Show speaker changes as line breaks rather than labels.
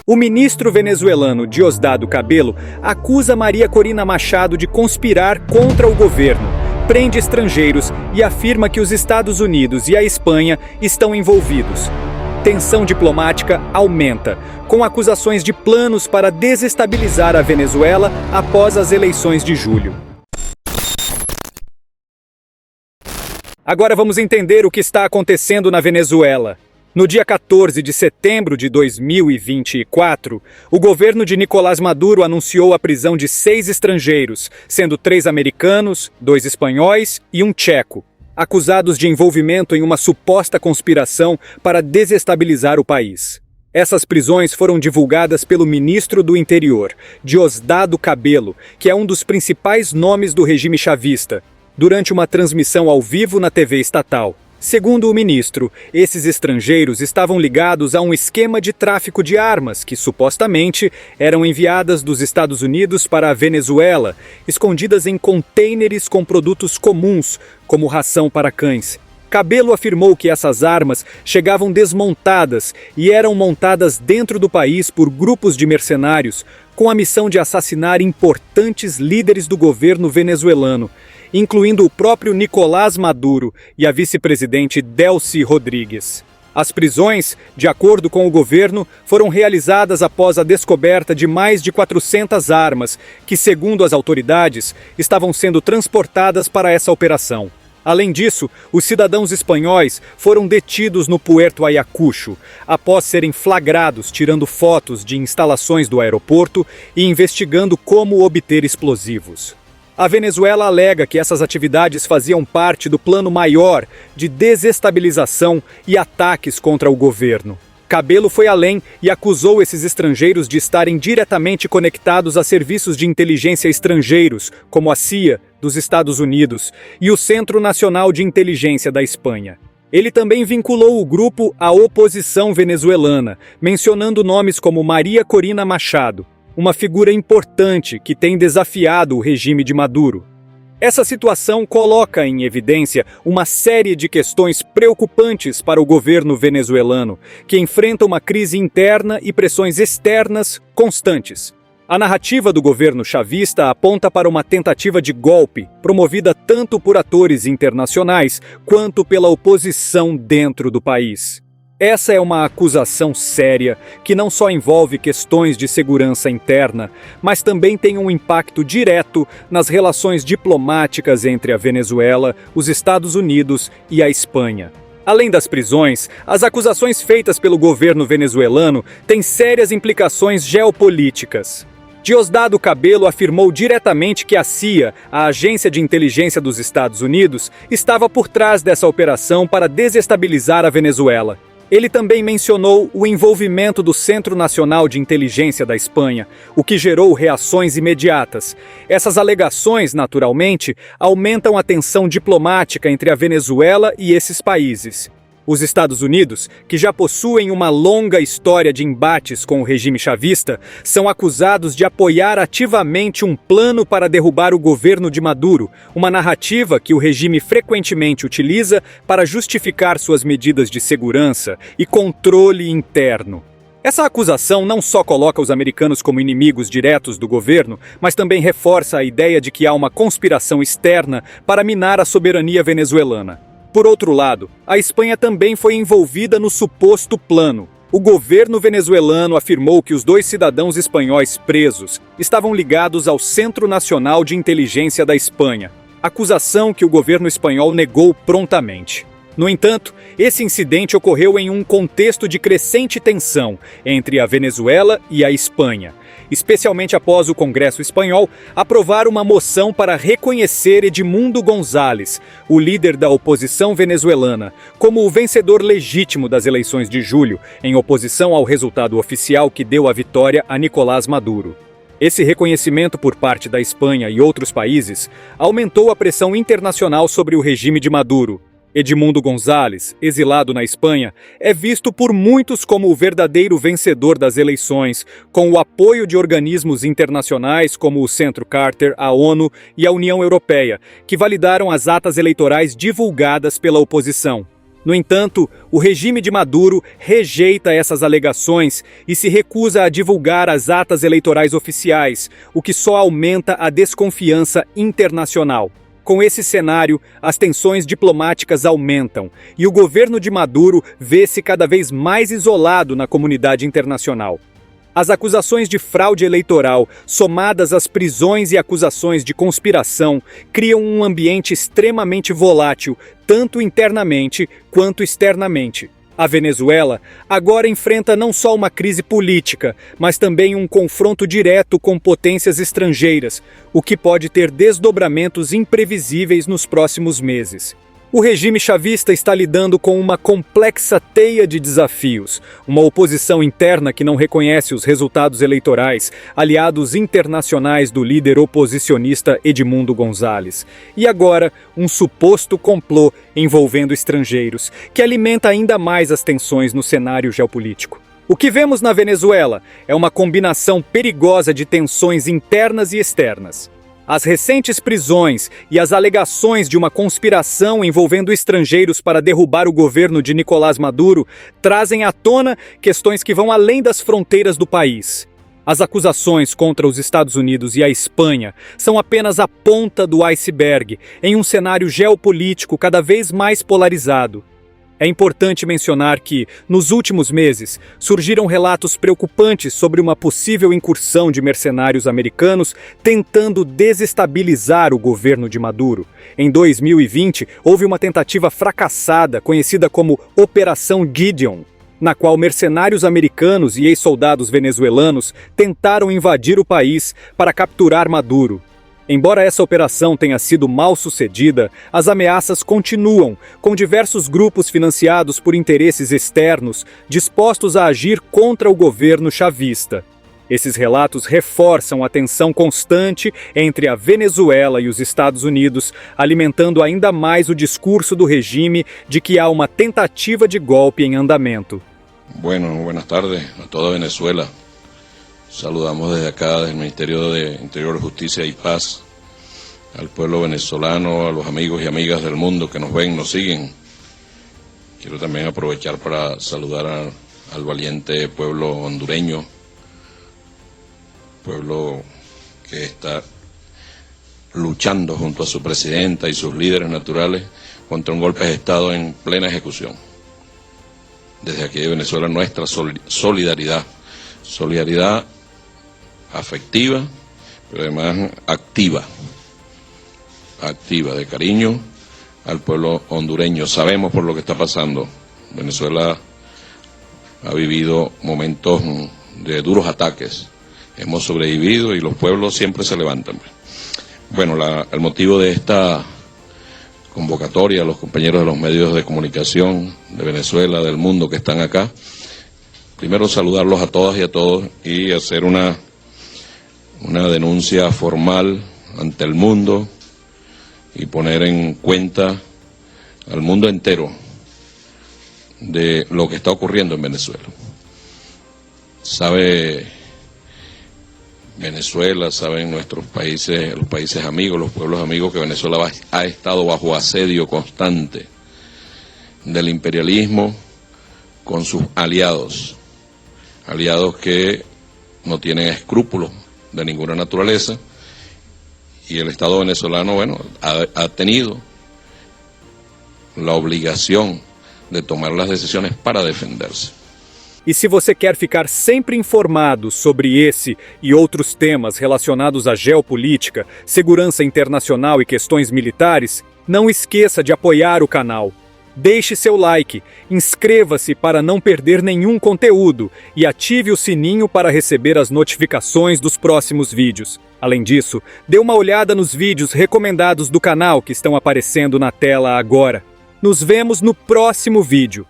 O ministro venezuelano Diosdado Cabello acusa Maria Corina Machado de conspirar contra o governo, prende estrangeiros e afirma que os Estados Unidos e a Espanha estão envolvidos. Tensão diplomática aumenta, com acusações de planos para desestabilizar a Venezuela após as eleições de julho. Agora vamos entender o que está acontecendo na Venezuela. No dia 14 de setembro de 2024, o governo de Nicolás Maduro anunciou a prisão de 6 estrangeiros, sendo 3 americanos, 2 espanhóis e um tcheco, acusados de envolvimento em uma suposta conspiração para desestabilizar o país. Essas prisões foram divulgadas pelo ministro do Interior, Diosdado Cabello, que é um dos principais nomes do regime chavista, durante uma transmissão ao vivo na TV estatal. Segundo o ministro, esses estrangeiros estavam ligados a um esquema de tráfico de armas que, supostamente, eram enviadas dos Estados Unidos para a Venezuela, escondidas em contêineres com produtos comuns, como ração para cães. Cabello afirmou que essas armas chegavam desmontadas e eram montadas dentro do país por grupos de mercenários, com a missão de assassinar importantes líderes do governo venezuelano, incluindo o próprio Nicolás Maduro e a vice-presidente Delcy Rodrigues. As prisões, de acordo com o governo, foram realizadas após a descoberta de mais de 400 armas, que, segundo as autoridades, estavam sendo transportadas para essa operação. Além disso, os cidadãos espanhóis foram detidos no Puerto Ayacucho, após serem flagrados tirando fotos de instalações do aeroporto e investigando como obter explosivos. A Venezuela alega que essas atividades faziam parte do plano maior de desestabilização e ataques contra o governo. Cabello foi além e acusou esses estrangeiros de estarem diretamente conectados a serviços de inteligência estrangeiros, como a CIA, dos Estados Unidos, e o Centro Nacional de Inteligência da Espanha. Ele também vinculou o grupo à oposição venezuelana, mencionando nomes como Maria Corina Machado, uma figura importante que tem desafiado o regime de Maduro. Essa situação coloca em evidência uma série de questões preocupantes para o governo venezuelano, que enfrenta uma crise interna e pressões externas constantes. A narrativa do governo chavista aponta para uma tentativa de golpe, promovida tanto por atores internacionais quanto pela oposição dentro do país. Essa é uma acusação séria que não só envolve questões de segurança interna, mas também tem um impacto direto nas relações diplomáticas entre a Venezuela, os Estados Unidos e a Espanha. Além das prisões, as acusações feitas pelo governo venezuelano têm sérias implicações geopolíticas. Diosdado Cabello afirmou diretamente que a CIA, a agência de inteligência dos Estados Unidos, estava por trás dessa operação para desestabilizar a Venezuela. Ele também mencionou o envolvimento do Centro Nacional de Inteligência da Espanha, o que gerou reações imediatas. Essas alegações, naturalmente, aumentam a tensão diplomática entre a Venezuela e esses países. Os Estados Unidos, que já possuem uma longa história de embates com o regime chavista, são acusados de apoiar ativamente um plano para derrubar o governo de Maduro, uma narrativa que o regime frequentemente utiliza para justificar suas medidas de segurança e controle interno. Essa acusação não só coloca os americanos como inimigos diretos do governo, mas também reforça a ideia de que há uma conspiração externa para minar a soberania venezuelana. Por outro lado, a Espanha também foi envolvida no suposto plano. O governo venezuelano afirmou que os 2 cidadãos espanhóis presos estavam ligados ao Centro Nacional de Inteligência da Espanha, acusação que o governo espanhol negou prontamente. No entanto, esse incidente ocorreu em um contexto de crescente tensão entre a Venezuela e a Espanha, especialmente após o Congresso espanhol aprovar uma moção para reconhecer Edmundo González, o líder da oposição venezuelana, como o vencedor legítimo das eleições de julho, em oposição ao resultado oficial que deu a vitória a Nicolás Maduro. Esse reconhecimento por parte da Espanha e outros países aumentou a pressão internacional sobre o regime de Maduro. Edmundo González, exilado na Espanha, é visto por muitos como o verdadeiro vencedor das eleições, com o apoio de organismos internacionais como o Centro Carter, a ONU e a União Europeia, que validaram as atas eleitorais divulgadas pela oposição. No entanto, o regime de Maduro rejeita essas alegações e se recusa a divulgar as atas eleitorais oficiais, o que só aumenta a desconfiança internacional. Com esse cenário, as tensões diplomáticas aumentam e o governo de Maduro vê-se cada vez mais isolado na comunidade internacional. As acusações de fraude eleitoral, somadas às prisões e acusações de conspiração, criam um ambiente extremamente volátil, tanto internamente quanto externamente. A Venezuela agora enfrenta não só uma crise política, mas também um confronto direto com potências estrangeiras, o que pode ter desdobramentos imprevisíveis nos próximos meses. O regime chavista está lidando com uma complexa teia de desafios, uma oposição interna que não reconhece os resultados eleitorais, aliados internacionais do líder oposicionista Edmundo González, e agora um suposto complô envolvendo estrangeiros, que alimenta ainda mais as tensões no cenário geopolítico. O que vemos na Venezuela é uma combinação perigosa de tensões internas e externas. As recentes prisões e as alegações de uma conspiração envolvendo estrangeiros para derrubar o governo de Nicolás Maduro trazem à tona questões que vão além das fronteiras do país. As acusações contra os Estados Unidos e a Espanha são apenas a ponta do iceberg em um cenário geopolítico cada vez mais polarizado. É importante mencionar que, nos últimos meses, surgiram relatos preocupantes sobre uma possível incursão de mercenários americanos tentando desestabilizar o governo de Maduro. Em 2020, houve uma tentativa fracassada conhecida como Operação Gideon, na qual mercenários americanos e ex-soldados venezuelanos tentaram invadir o país para capturar Maduro. Embora essa operação tenha sido mal sucedida, as ameaças continuam, com diversos grupos financiados por interesses externos dispostos a agir contra o governo chavista. Esses relatos reforçam a tensão constante entre a Venezuela e os Estados Unidos, alimentando ainda mais o discurso do regime de que há uma tentativa de golpe em andamento.
Buenas tardes a toda Venezuela. Saludamos desde acá, desde el Ministerio de Interior, Justicia y Paz, al pueblo venezolano, a los amigos y amigas del mundo que nos ven, nos siguen. Quiero también aprovechar para saludar al valiente pueblo hondureño, pueblo que está luchando junto a su presidenta y sus líderes naturales contra un golpe de Estado en plena ejecución. Desde aquí de Venezuela nuestra solidaridad afectiva, pero además activa, de cariño al pueblo hondureño. Sabemos por lo que está pasando. Venezuela ha vivido momentos de duros ataques. Hemos sobrevivido y los pueblos siempre se levantan. Bueno, el motivo de esta convocatoria a los compañeros de los medios de comunicación de Venezuela, del mundo que están acá, primero saludarlos a todas y a todos y hacer una denuncia formal ante el mundo y poner en cuenta al mundo entero de lo que está ocurriendo en Venezuela. Sabe Venezuela, saben nuestros países, los países amigos, los pueblos amigos, que Venezuela ha estado bajo asedio constante del imperialismo con sus aliados que no tienen escrúpulos de ninguna naturaleza, y el Estado venezolano, ha tenido la obrigación de tomar las decisiones para defenderse.
E se você quer ficar sempre informado sobre esse e outros temas relacionados à geopolítica, segurança internacional e questões militares, não esqueça de apoiar o canal. Deixe seu like, inscreva-se para não perder nenhum conteúdo e ative o sininho para receber as notificações dos próximos vídeos. Além disso, dê uma olhada nos vídeos recomendados do canal que estão aparecendo na tela agora. Nos vemos no próximo vídeo.